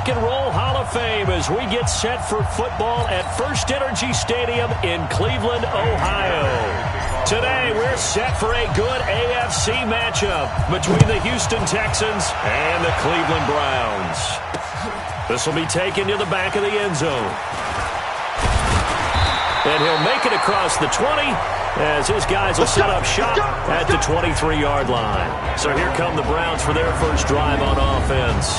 Rock and Roll Hall of Fame as we get set for football at First Energy Stadium in Cleveland, Ohio. Today, we're set for a good AFC matchup between the Houston Texans and the Cleveland Browns. This will be taken to the back of the end zone. And he'll make it across the 20 as his guys will set up shop at the 23-yard line. So here come the Browns for their first drive on offense.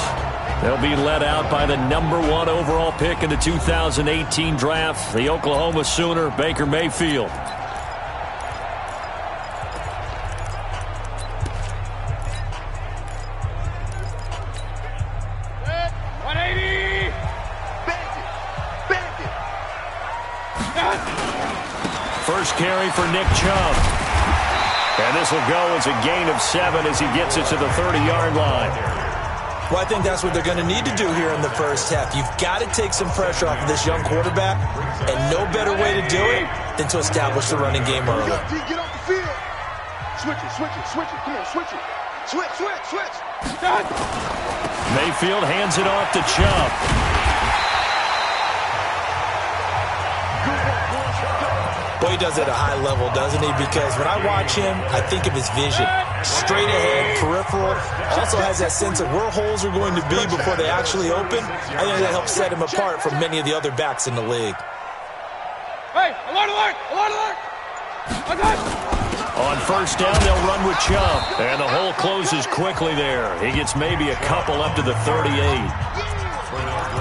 They'll be led out by the #1 overall pick in the 2018 draft, the Oklahoma Sooner, Baker Mayfield. First carry for Nick Chubb. And this will go as a gain of 7 as he gets it to the 30-yard line. Well, I think that's what they're going to need to do here in the first half. You've got to take some pressure off of this young quarterback, and no better way to do it than to establish the running game early. Get off the field. Switch it. Come on, switch it. Switch. Mayfield hands it off to Chubb. Well, he does it at a high level, doesn't he? Because when I watch him, I think of his vision. Straight ahead, peripheral. Also has that sense of where holes are going to be before they actually open. I think that helps set him apart from many of the other backs in the league. Hey, alert! On first down, they'll run with Chubb. And the hole closes quickly there. He gets maybe a couple up to the 38.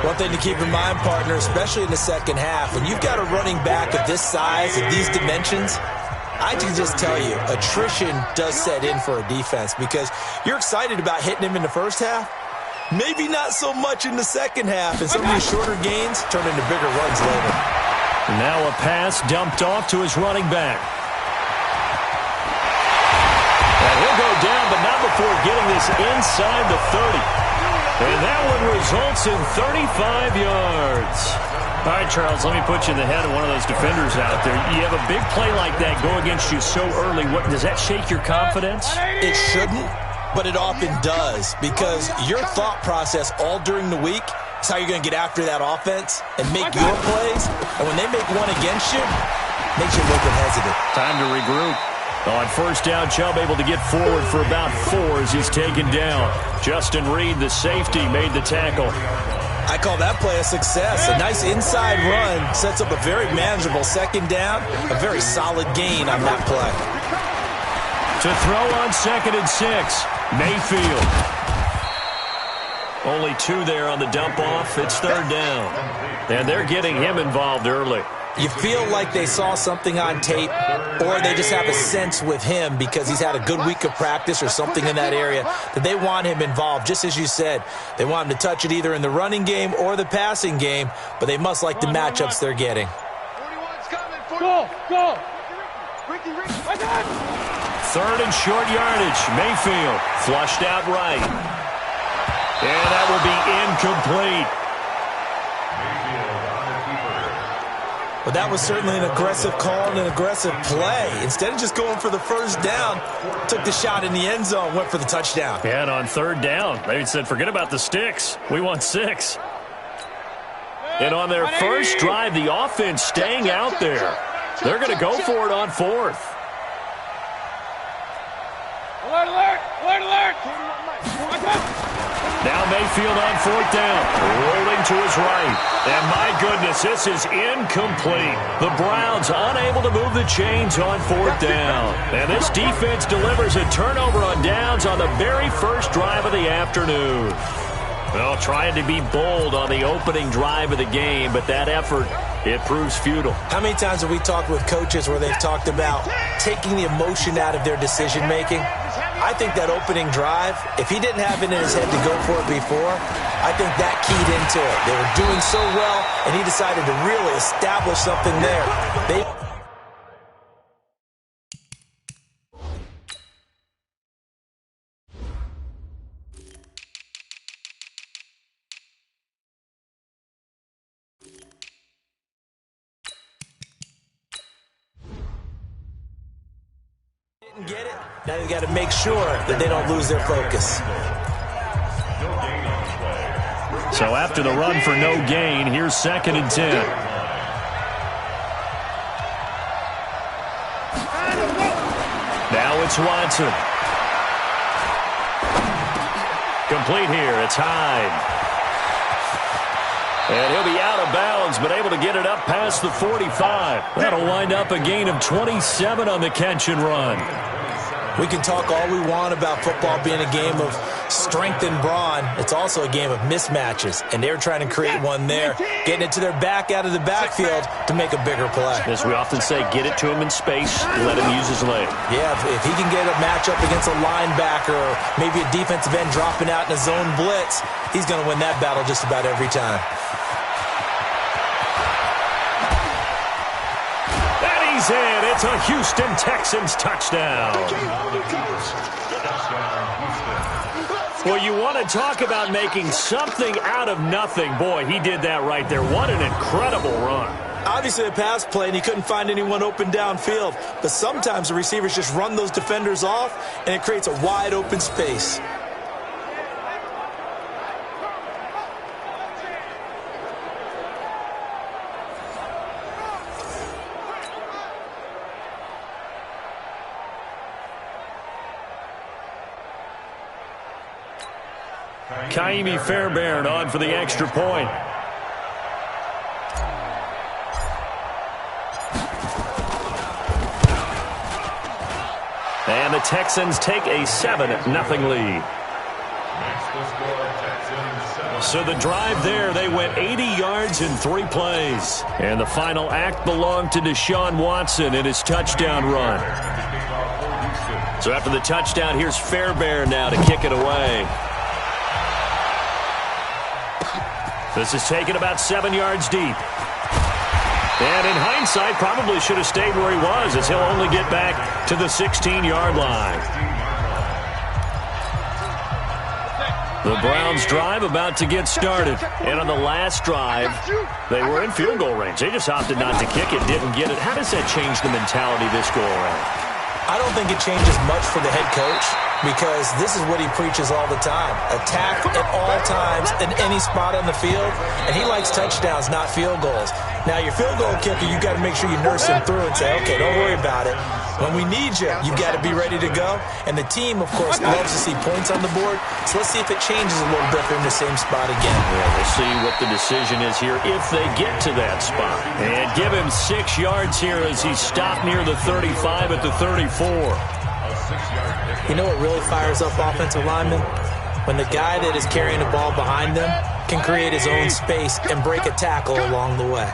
One thing to keep in mind, partner, especially in the second half, when you've got a running back of this size, of these dimensions, I can just tell you, attrition does set in for a defense because you're excited about hitting him in the first half, maybe not so much in the second half, and some of these shorter gains turn into bigger runs later. Now a pass dumped off to his running back. And he'll go down, but not before getting this inside the 30. And that one results in 35 yards. All right, Charles, let me put you in the head of one of those defenders out there. You have a big play like that go against you so early. Does that shake your confidence? It shouldn't, but it often does because your thought process all during the week is how you're going to get after that offense and make your plays. And when they make one against you, it makes you a little bit hesitant. Time to regroup. On first down, Chubb able to get forward for about 4 as he's taken down. Justin Reed, the safety, made the tackle. I call that play a success. A nice inside run sets up a very manageable second down, a very solid gain on that play. To throw on 2nd and 6, Mayfield. Only 2 there on the dump-off. It's 3rd down. And they're getting him involved early. You feel like they saw something on tape, or they just have a sense with him because he's had a good week of practice or something in that area that they want him involved. Just as you said, they want him to touch it either in the running game or the passing game, but they must like the matchups they're getting. 41's coming. Go. 3rd and short yardage. Mayfield flushed out right. And that will be incomplete. But that was certainly an aggressive call and an aggressive play. Instead of just going for the first down, took the shot in the end zone, went for the touchdown. Yeah, and on 3rd down, they said, forget about the sticks. We want 6. And on their first drive, the offense staying out there. They're going to go for it on 4th. Alert! Now Mayfield on 4th down, rolling to his right. And my goodness, this is incomplete. The Browns unable to move the chains on 4th down. And this defense delivers a turnover on downs on the very first drive of the afternoon. Well, trying to be bold on the opening drive of the game, but that effort, it proves futile. How many times have we talked with coaches where they've talked about taking the emotion out of their decision-making? I think that opening drive, if he didn't have it in his head to go for it before, I think that keyed into it. They were doing so well, and he decided to really establish something there. Get it. Now you got to make sure that they don't lose their focus. So after the run for no gain, here's 2nd and 10. Now it's Watson. Complete here. It's Hyde. And he'll be out of bounds, but able to get it up past the 45. That'll wind up a gain of 27 on the catch and run. We can talk all we want about football being a game of strength and brawn. It's also a game of mismatches, and they're trying to create one there, getting it to their back out of the backfield to make a bigger play. As we often say, get it to him in space, let him use his leg. Yeah, if he can get a matchup against a linebacker or maybe a defensive end dropping out in a zone blitz, he's going to win that battle just about every time. He's in. It's a Houston Texans touchdown. Well, you want to talk about making something out of nothing. Boy, he did that right there. What an incredible run. Obviously a pass play, and he couldn't find anyone open downfield. But sometimes the receivers just run those defenders off, and it creates a wide open space. Kaimi Fairbairn on for the extra point. And the Texans take a 7-0 lead. So the drive there, they went 80 yards in 3 plays. And the final act belonged to Deshaun Watson in his touchdown run. So after the touchdown, here's Fairbairn now to kick it away. This is taken about 7 yards deep. And in hindsight, probably should have stayed where he was, as he'll only get back to the 16-yard line. The Browns drive about to get started. And on the last drive, they were in field goal range. They just opted not to kick it, didn't get it. How does that change the mentality this go around? I don't think it changes much for the head coach, because this is what he preaches all the time. Attack at all times in any spot on the field, and he likes touchdowns, not field goals. Now, your field goal kicker, you got to make sure you nurse him through and say, okay, don't worry about it. When we need you, you've got to be ready to go. And the team, of course, loves to see points on the board. So let's see if it changes a little bit if they're in the same spot again. Yeah, we'll see what the decision is here if they get to that spot. And give him 6 yards here as he's stopped near the 35 at the 34. You know what really fires up offensive linemen? When the guy that is carrying the ball behind them can create his own space and break a tackle along the way.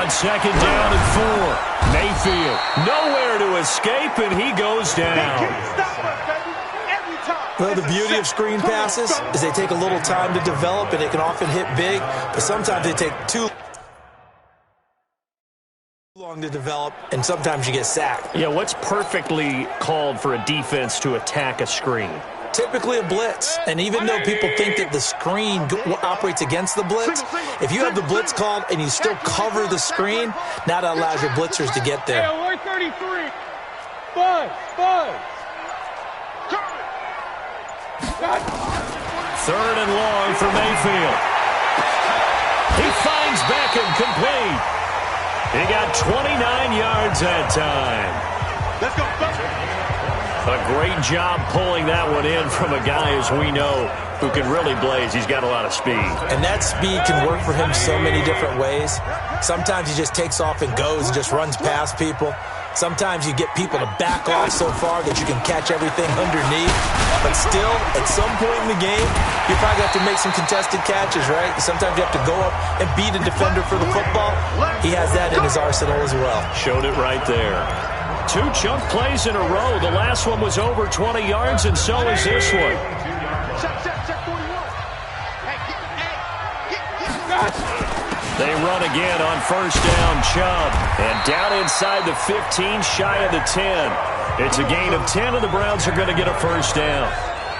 On 2nd down and 4, Mayfield nowhere to escape, and he goes down. Well, the beauty of screen passes is they take a little time to develop, and they can often hit big, but sometimes they take too long to develop, and sometimes you get sacked. Yeah, what's perfectly called for a defense to attack a screen? Typically a blitz, and even though people think that the screen operates against the blitz, if you have the blitz called and you still cover the screen, now that allows your blitzers to get there. 133. 3rd and long for Mayfield. He finds Beckham complete. He got 29 yards that time. Let's go. A great job pulling that one in from a guy, as we know, who can really blaze. He's got a lot of speed. And that speed can work for him so many different ways. Sometimes he just takes off and goes and just runs past people. Sometimes you get people to back off so far that you can catch everything underneath. But still, at some point in the game, you probably have to make some contested catches, right? Sometimes you have to go up and beat a defender for the football. He has that in his arsenal as well. Showed it right there. 2 chunk plays in a row. The last one was over 20 yards, and so is this one. They run again on 1st down, Chubb. And down inside the 15, shy of the 10. It's a gain of 10, and the Browns are going to get a 1st down.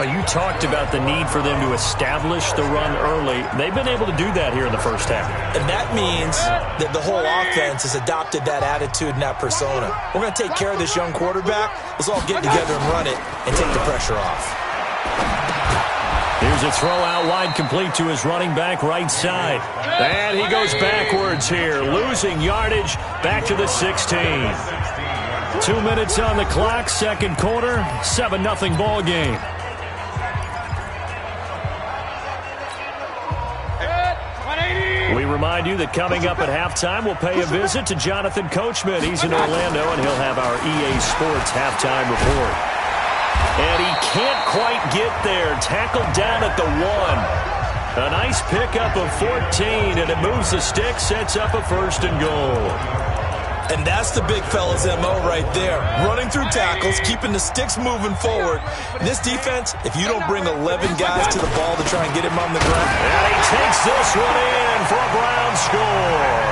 You talked about the need for them to establish the run early. They've been able to do that here in the first half. And that means that the whole offense has adopted that attitude and that persona. We're going to take care of this young quarterback. Let's all get together and run it and take the pressure off. Here's a throw out wide, complete to his running back right side. And he goes backwards here, losing yardage back to the 16. 2 minutes on the clock, second quarter, 7-0 ball game. We remind you that coming up at halftime, we'll pay a visit to Jonathan Coachman. He's in Orlando, and he'll have our EA Sports halftime report. And he can't quite get there. Tackled down at the 1. A nice pickup of 14, and it moves the stick, sets up a 1st and goal. And that's the big fella's MO right there. Running through tackles, keeping the sticks moving forward. This defense, if you don't bring 11 guys to the ball to try and get him on the ground. And he takes this one in for a Brown score.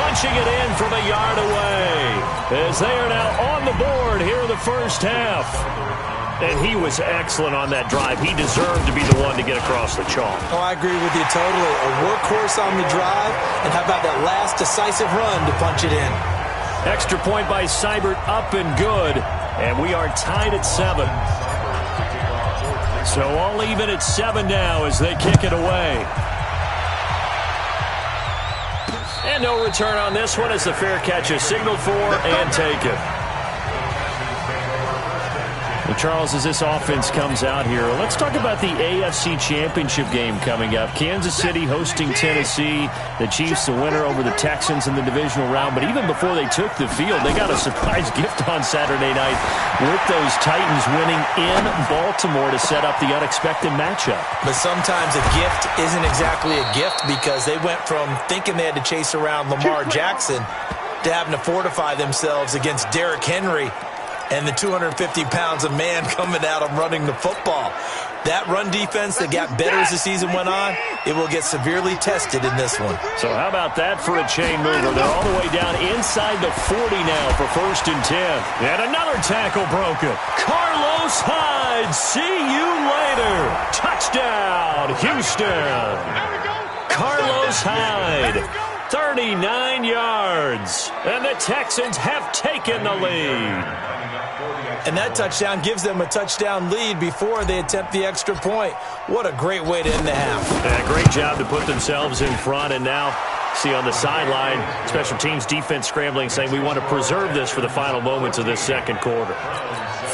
Punching it in from a yard away. As they are now on the board here in the first half. And he was excellent on that drive. He deserved to be the one to get across the chalk. Oh, I agree with you totally. A workhorse on the drive. And how about that last decisive run to punch it in? Extra point by Seibert, up and good. And we are tied at 7. So all even at 7 now as they kick it away. And no return on this one as the fair catch is signaled for and taken. Well, Charles, as this offense comes out here, let's talk about the AFC Championship game coming up. Kansas City hosting Tennessee. The Chiefs the winner over the Texans in the divisional round. But even before they took the field, they got a surprise gift on Saturday night with those Titans winning in Baltimore to set up the unexpected matchup. But sometimes a gift isn't exactly a gift because they went from thinking they had to chase around Lamar Jackson to having to fortify themselves against Derrick Henry and the 250 pounds of man coming at them running the football. That run defense that got better as the season went on, it will get severely tested in this one. So how about that for a chain mover? They're all the way down inside the 40 now for 1st and 10. And another tackle broken. Carlos Hyde, see you later. Touchdown, Houston. Carlos Hyde, 39 yards. And the Texans have taken the lead. And that touchdown gives them a touchdown lead before they attempt the extra point. What a great way to end the half. Yeah, great job to put themselves in front. And now, see on the sideline, special teams defense scrambling, saying we want to preserve this for the final moments of this second quarter.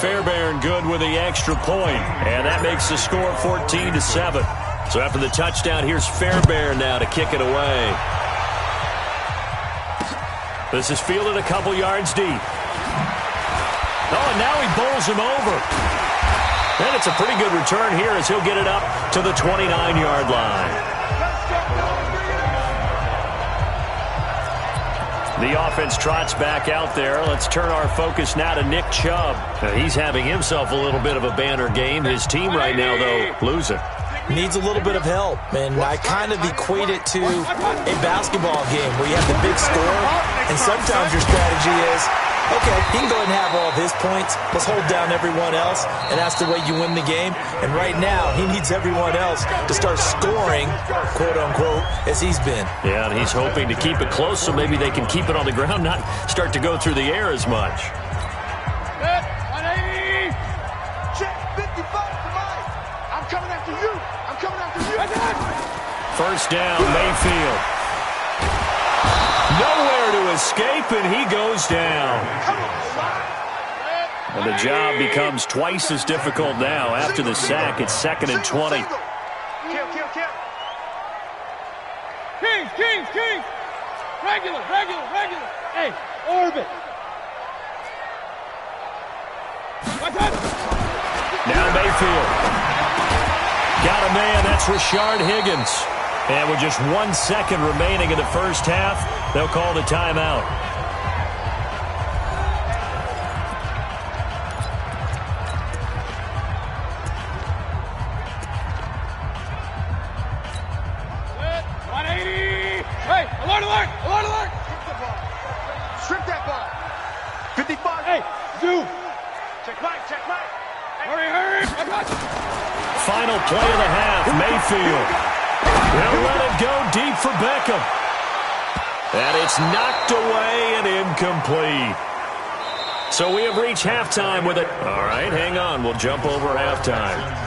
Fairbairn good with the extra point. And that makes the score 14-7. So after the touchdown, here's Fairbairn now to kick it away. This is fielded a couple yards deep. Oh, and now he bowls him over. And it's a pretty good return here as he'll get it up to the 29-yard line. The offense trots back out there. Let's turn our focus now to Nick Chubb. Now, he's having himself a little bit of a banner game. His team right now, though, losing. Needs a little bit of help, and I kind of equate it to a basketball game where you have the big score, and sometimes your strategy is, okay, he can go ahead and have all of his points. Let's hold down everyone else, and that's the way you win the game. And right now, he needs everyone else to start scoring, quote-unquote, as he's been. Yeah, and he's hoping to keep it close so maybe they can keep it on the ground, not start to go through the air as much. I'm coming after you. I'm coming after you. First down, Mayfield. Nowhere to escape, and he goes down. And the job becomes twice as difficult now. After the sack, it's 2nd and 20. Kill. Kings. Regular. Hey, orbit. Now Mayfield. Got a man, that's Rashard Higgins. And with just 1 second remaining in the first half, they'll call the timeout. Hey, alert! Strip that ball. 55. Hey, dude. Check Mike. Hurry. I got you. Final play of the half, Mayfield. They'll let it go deep for Beckham. And it's knocked away and incomplete. So we have reached halftime with it. All right, hang on. We'll jump over halftime.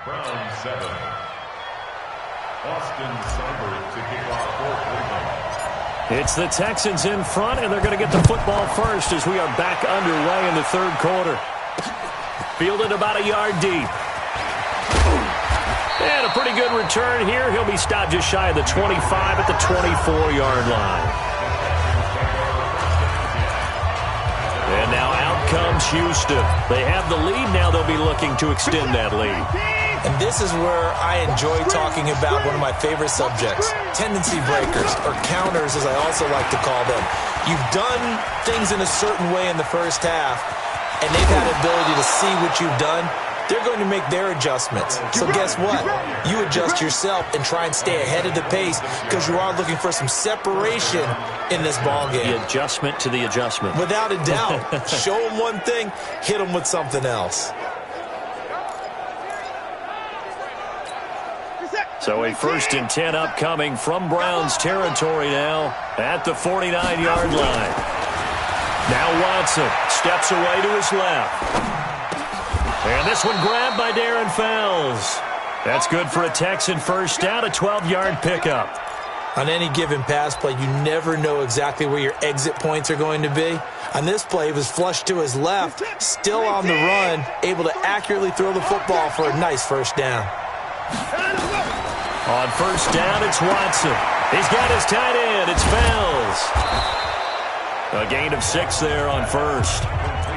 Round 7. Austin Seibert to kick off for Cleveland. It's the Texans in front, and they're going to get the football first as we are back underway in the third quarter. Fielded about a yard deep. And a pretty good return here. He'll be stopped just shy of the 25 at the 24-yard line. And now out comes Houston. They have the lead. Now they'll be looking to extend that lead. And this is where I enjoy talking about one of my favorite subjects, tendency breakers, or counters as I also like to call them. You've done things in a certain way in the first half, and they've had the ability to see what you've done. They're going to make their adjustments. So guess what? You adjust yourself and try and stay ahead of the pace because you are looking for some separation in this ball game. The adjustment to the adjustment. Without a doubt. Show them one thing, hit them with something else. So a 1st and 10 upcoming from Browns territory now at the 49-yard line. Now Watson steps away to his left. And this one grabbed by Darren Fells. That's good for a Texan first down, a 12-yard pickup. On any given pass play, you never know exactly where your exit points are going to be. On this play, he was flushed to his left, still on the run, able to accurately throw the football for a nice first down. On first down, it's Watson. He's got his tight end. It's Fells. A gain of 6 there on first.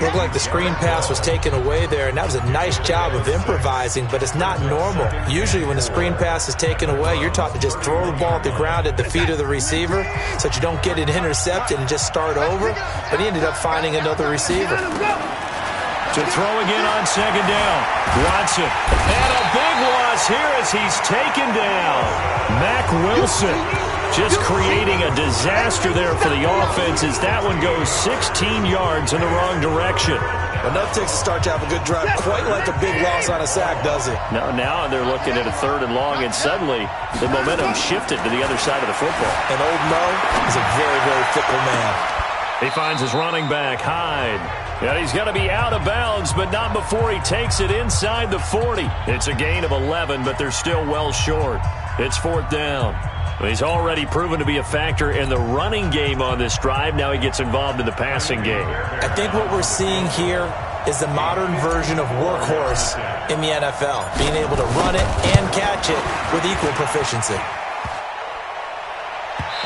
Looked like the screen pass was taken away there, and that was a nice job of improvising, but it's not normal. Usually when the screen pass is taken away, you're taught to just throw the ball at the ground at the feet of the receiver so that you don't get it intercepted and just start over, but he ended up finding another receiver. To throw again on second down. Watson. And a big loss here as he's taken down. Mack Wilson just creating a disaster there for the offense as that one goes 16 yards in the wrong direction. Enough takes to start to have a good drive, quite like a big loss on a sack, does it? Now they're looking at a 3rd and long, and suddenly the momentum shifted to the other side of the football. And old Mo is a very, very fickle man. He finds his running back, Hyde. And he's going to be out of bounds, but not before he takes it inside the 40. It's a gain of 11, but they're still well short. It's 4th down. He's already proven to be a factor in the running game on this drive. Now he gets involved in the passing game. I think what we're seeing here is the modern version of workhorse in the NFL, being able to run it and catch it with equal proficiency.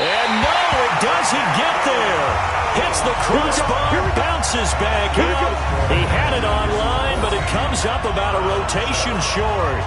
And no, it doesn't get there. Hits the crossbar, bounces back out. He had it online, but it comes up about a rotation short.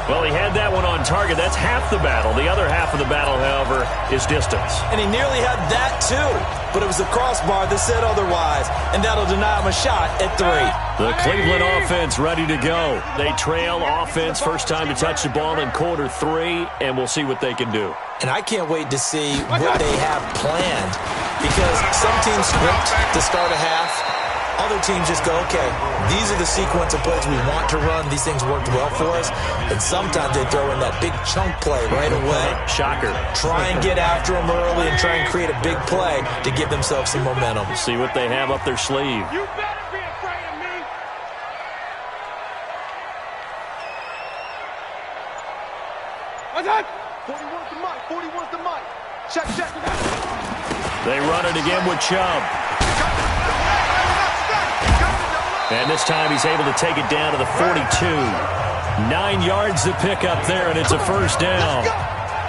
Well, he had that one on target. That's half the battle. The other half of the battle, however, is distance. And he nearly had that, too. But it was the crossbar that said otherwise, and that'll deny him a shot at 3. The Cleveland offense ready to go. They trail offense, first time to touch the ball in quarter 3, and we'll see what they can do. And I can't wait to see what they have planned, because some teams script to start a half. Other teams just go, okay, these are the sequence of plays we want to run. These things worked well for us. And sometimes they throw in that big chunk play right away. Shocker. Try and get after them early and try and create a big play to give themselves some momentum. See what they have up their sleeve. You better be afraid of me. What's that? 41's the mic. 41's the mic. Check. They run it again with Chubb. And this time he's able to take it down to the 42. 9 yards to pick up there, and it's a first down.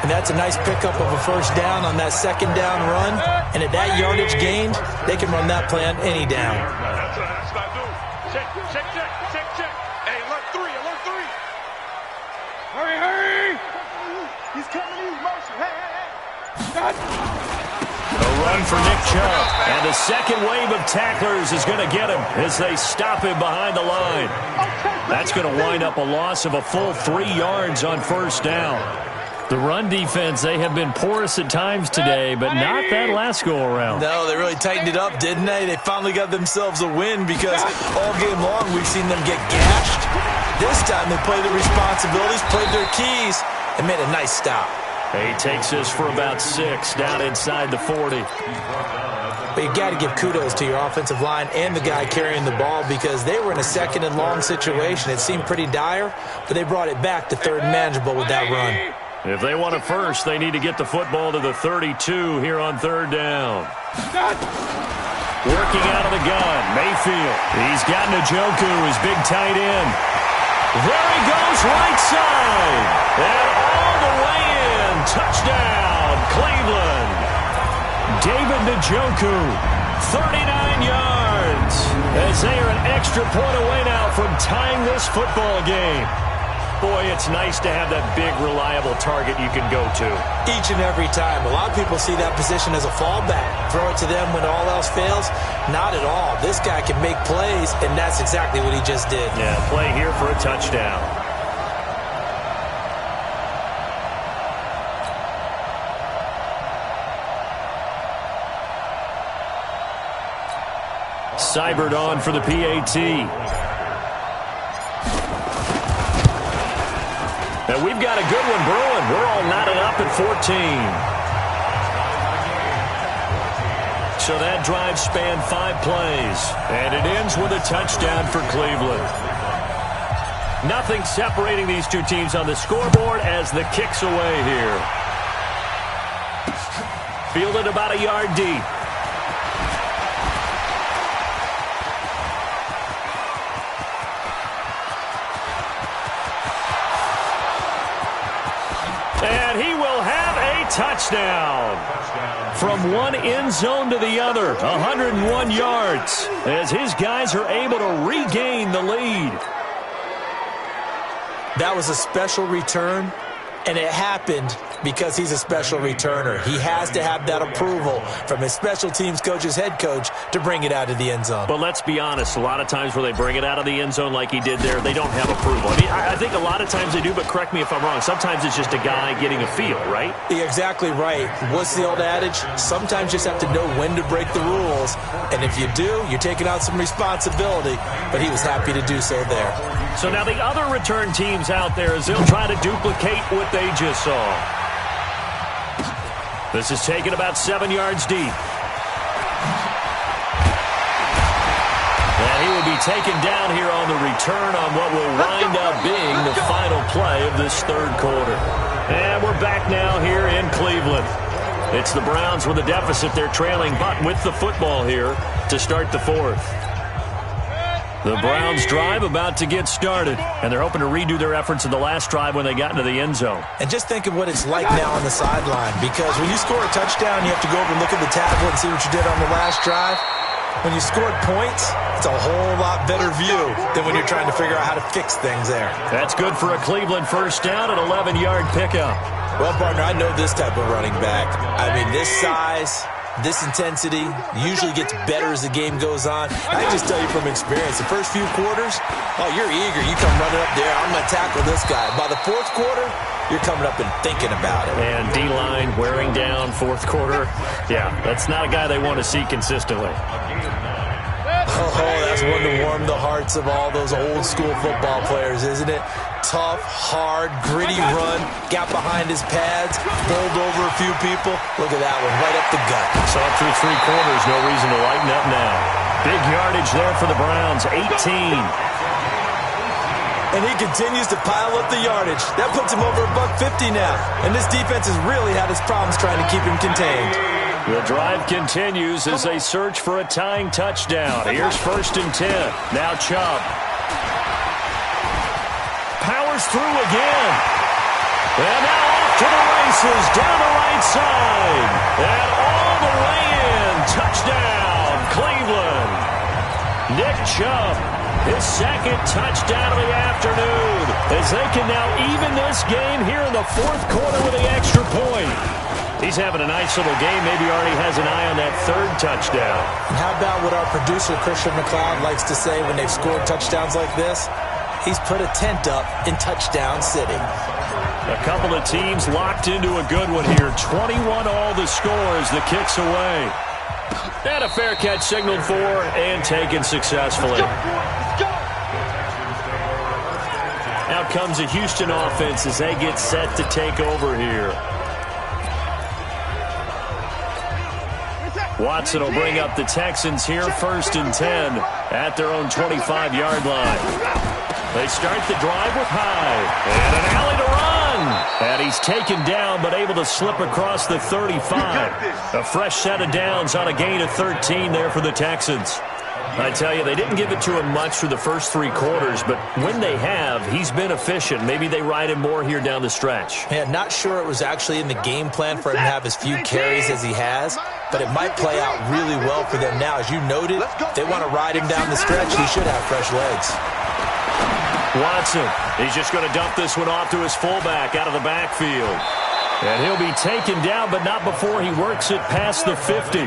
And that's a nice pickup of a first down on that second down run. And at that yardage gained, they can run that play on any down. That's not doing. Check. Hey, alert 3. Hurry. He's coming in motion. Hey. Shot. A run for Nick Chubb. And the second wave of tacklers is going to get him as they stop him behind the line. That's going to wind up a loss of a full 3 yards on first down. The run defense, they have been porous at times today, but not that last go-around. No, they really tightened it up, didn't they? They finally got themselves a win because all game long we've seen them get gashed. This time they played their responsibilities, played their keys, and made a nice stop. He takes this for about 6 down inside the 40. But you got to give kudos to your offensive line and the guy carrying the ball because they were in a second and long situation. It seemed pretty dire, but they brought it back to third and manageable with that run. If they want it first, they need to get the football to the 32 here on third down. Working out of the gun, Mayfield. He's got Njoku, his big tight end. There he goes, right side. And all the way in. Touchdown, Cleveland. David Njoku, 39 yards. As they are an extra point away now from tying this football game. Boy, it's nice to have that big, reliable target you can go to. Each and every time. A lot of people see that position as a fallback. Throw it to them when all else fails. Not at all. This guy can make plays, and that's exactly what he just did. Yeah, play here for a touchdown. Seibert on for the PAT. And we've got a good one brewing. We're all knotted up at 14. So that drive spanned 5 plays. And it ends with a touchdown for Cleveland. Nothing separating these two teams on the scoreboard as the kick's away here. Fielded about a yard deep. touchdown. From one end zone to the other, 101 yards, as his guys are able to regain the lead. That was a special return, and it happened because he's a special returner. He has to have that approval from his special teams coach's head coach to bring it out of the end zone. But let's be honest, a lot of times where they bring it out of the end zone like he did there, they don't have approval. I mean, I think a lot of times they do, but correct me if I'm wrong. Sometimes it's just a guy getting a feel, right? You're exactly right. What's the old adage? Sometimes you just have to know when to break the rules. And if you do, you're taking on some responsibility. But he was happy to do so there. So now the other return teams out there as they'll try to duplicate what they just saw. This is taken about 7 yards deep. And he will be taken down here on the return on what will wind up being the final play of this third quarter. And we're back now here in Cleveland. It's the Browns with a deficit. They're trailing, but with the football here to start the fourth. The Browns drive about to get started, and they're hoping to redo their efforts in the last drive when they got into the end zone. And just think of what it's like now on the sideline, because when you score a touchdown, you have to go over and look at the tablet and see what you did on the last drive. When you scored points, it's a whole lot better view than when you're trying to figure out how to fix things there. That's good for a Cleveland first down, an 11-yard pickup. Well, partner, I know this type of running back. I mean, this size, this intensity usually gets better as the game goes on. I can just tell you from experience, the first few quarters, oh, you're eager. You come running up there, I'm going to tackle this guy. By the fourth quarter, you're coming up and thinking about it. And D-line wearing down fourth quarter. Yeah, that's not a guy they want to see consistently. Oh, that's one to warm the hearts of all those old school football players, isn't it? Tough, hard, gritty run, got behind his pads, bowled over a few people. Look at that one, right up the gut. So up through three quarters, no reason to lighten up now. Big yardage there for the Browns, 18. And he continues to pile up the yardage. That puts him over $150 now. And this defense has really had its problems trying to keep him contained. The drive continues as they search for a tying touchdown. Here's 1st and 10. Now Chubb. Powers through again. And now off to the races down the right side. And all the way in. Touchdown, Cleveland. Nick Chubb, his second touchdown of the afternoon, as they can now even this game here in the fourth quarter with the extra point. He's having a nice little game. Maybe already has an eye on that third touchdown. And how about what our producer, Christian McLeod, likes to say when they've scored touchdowns like this? He's put a tent up in Touchdown City. A couple of teams locked into a good one here. 21 all the score as the kick's away. And a fair catch signaled for and taken successfully. Out comes the Houston offense as they get set to take over here. Watson will bring up the Texans here, 1st and 10 at their own 25-yard line. They start the drive with Hyde. And an alley to run. And he's taken down but able to slip across the 35. A fresh set of downs on a gain of 13 there for the Texans. I tell you, they didn't give it to him much through the first three quarters, but when they have, he's been efficient. Maybe they ride him more here down the stretch. Yeah, not sure it was actually in the game plan for him to have as few carries as he has, but it might play out really well for them now. As you noted, if they want to ride him down the stretch, he should have fresh legs. Watson, he's just going to dump this one off to his fullback out of the backfield. And he'll be taken down, but not before he works it past the 50.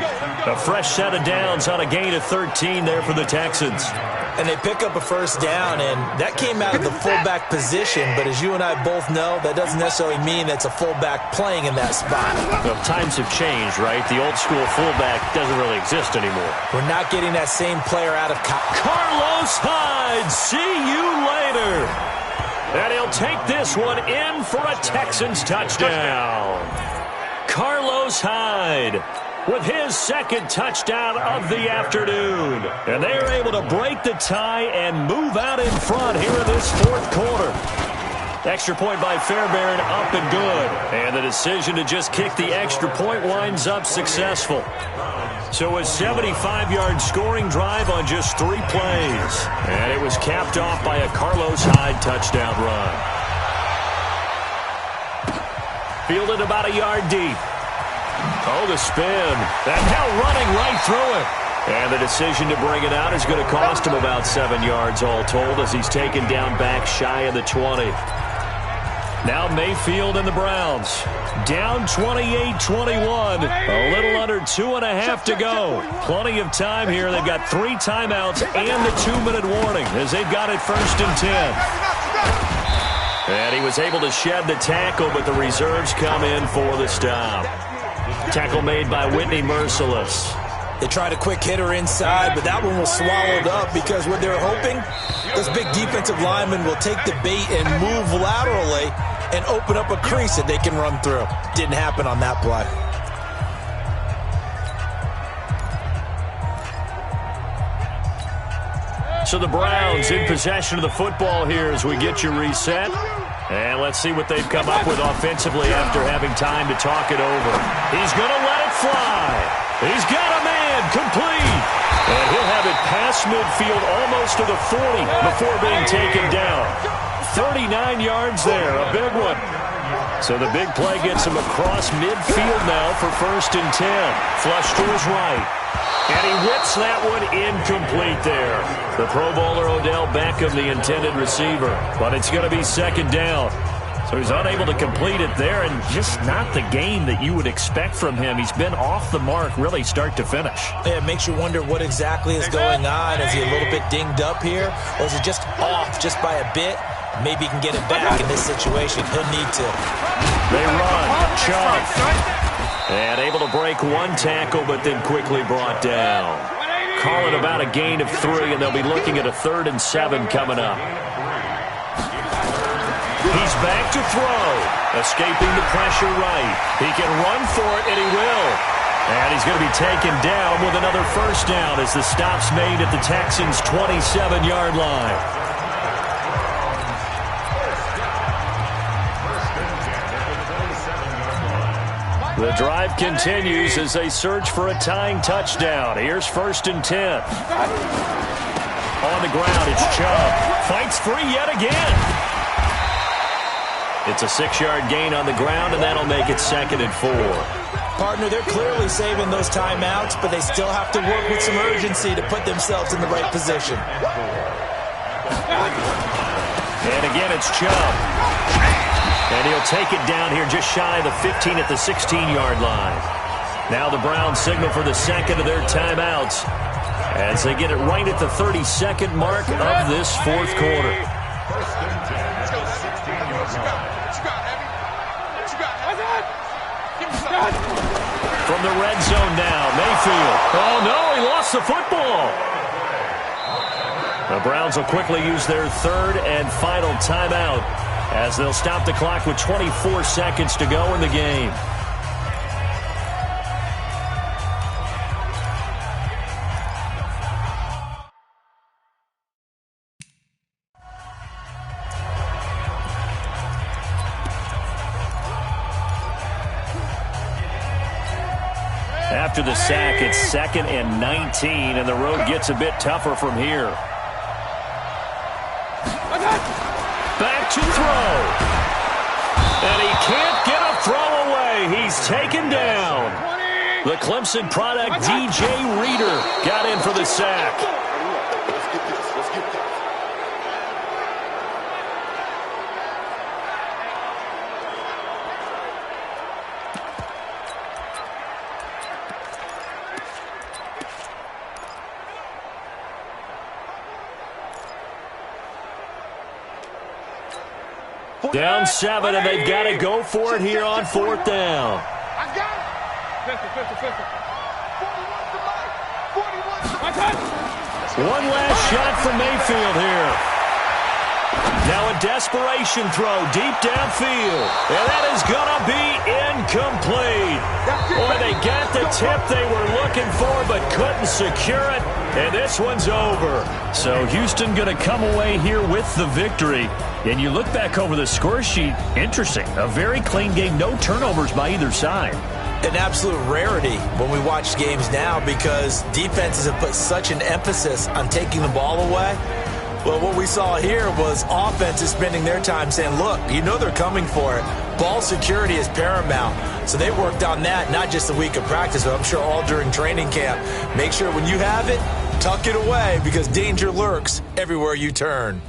A fresh set of downs on a gain of 13 there for the Texans. And they pick up a first down, and that came out of the fullback position. But as you and I both know, that doesn't necessarily mean that's a fullback playing in that spot. Well, times have changed, right? The old school fullback doesn't really exist anymore. We're not getting that same player out of Carlos Hyde. See you later. And he'll take this one in for a Texans touchdown. Carlos Hyde with his second touchdown of the afternoon. And they are able to break the tie and move out in front here in this fourth quarter. Extra point by Fairbairn, up and good. And the decision to just kick the extra point winds up successful. So a 75-yard scoring drive on just 3 plays. And it was capped off by a Carlos Hyde touchdown run. Fielded about a yard deep. Oh, the spin. And now running right through it. And the decision to bring it out is going to cost him about 7 yards all told as he's taken down back shy of the 20. Now Mayfield and the Browns down 28-21. A little under 2.5 to go. Plenty of time here. They've got 3 timeouts and the 2-minute warning as they've got it 1st and 10. And he was able to shed the tackle, but the reserves come in for the stop. Tackle made by Whitney Merciless. They tried a quick hitter inside, but that one was swallowed up because what they're hoping, those big defensive linemen will take the bait and move laterally and open up a crease that they can run through. Didn't happen on that play. So the Browns in possession of the football here as we get you reset. And let's see what they've come up with offensively after having time to talk it over. He's going to let it fly. He's got a man complete. And he'll have it past midfield almost to the 40 before being taken down. 39 yards there, a big one. So the big play gets him across midfield now for 1st and 10. Flush to his right. And he whips that one incomplete there. The Pro Bowler Odell Beckham, the intended receiver. But it's going to be 2nd down. So he's unable to complete it there, and just not the game that you would expect from him. He's been off the mark really start to finish. Yeah, it makes you wonder what exactly is going on. Is he a little bit dinged up here, or is it just off just by a bit? Maybe he can get it back in this situation. He'll need to. They run. Chubb. And able to break 1 tackle, but then quickly brought down. Call it about a gain of 3, and they'll be looking at a 3rd and 7 coming up. He's back to throw. Escaping the pressure right. He can run for it, and he will. And he's going to be taken down with another 1st down as the stop's made at the Texans' 27-yard line. The drive continues as they search for a tying touchdown. Here's 1st and 10. On the ground, it's Chubb. Fights free yet again. It's a 6-yard gain on the ground, and that'll make it 2nd and 4. Partner, they're clearly saving those timeouts, but they still have to work with some urgency to put themselves in the right position. And again, it's Chubb. And he'll take it down here just shy of the 15 at the 16-yard line. Now the Browns signal for the 2nd of their timeouts as they get it right at the 32nd mark of this 4th quarter. From the red zone now, Mayfield. Oh, no, he lost the football. The Browns will quickly use their 3rd and final timeout as they'll stop the clock with 24 seconds to go in the game. After the sack, it's 2nd and 19, and the road gets a bit tougher from here. Back to throw. And he can't get a throw away. He's taken down. The Clemson product, DJ Reader, got in for the sack. Down 7, and they've got to go for it here on 4th down. I got it. One last shot from Mayfield here. Now a desperation throw deep downfield. And that is going to be incomplete. Boy, they got the tip they were looking for but couldn't secure it. And this one's over. So Houston going to come away here with the victory. And you look back over the score sheet, interesting. A very clean game, no turnovers by either side. An absolute rarity when we watch games now because defenses have put such an emphasis on taking the ball away. Well, what we saw here was offenses spending their time saying, look, you know they're coming for it. Ball security is paramount. So they worked on that, not just a week of practice, but I'm sure all during training camp. Make sure when you have it, tuck it away because danger lurks everywhere you turn.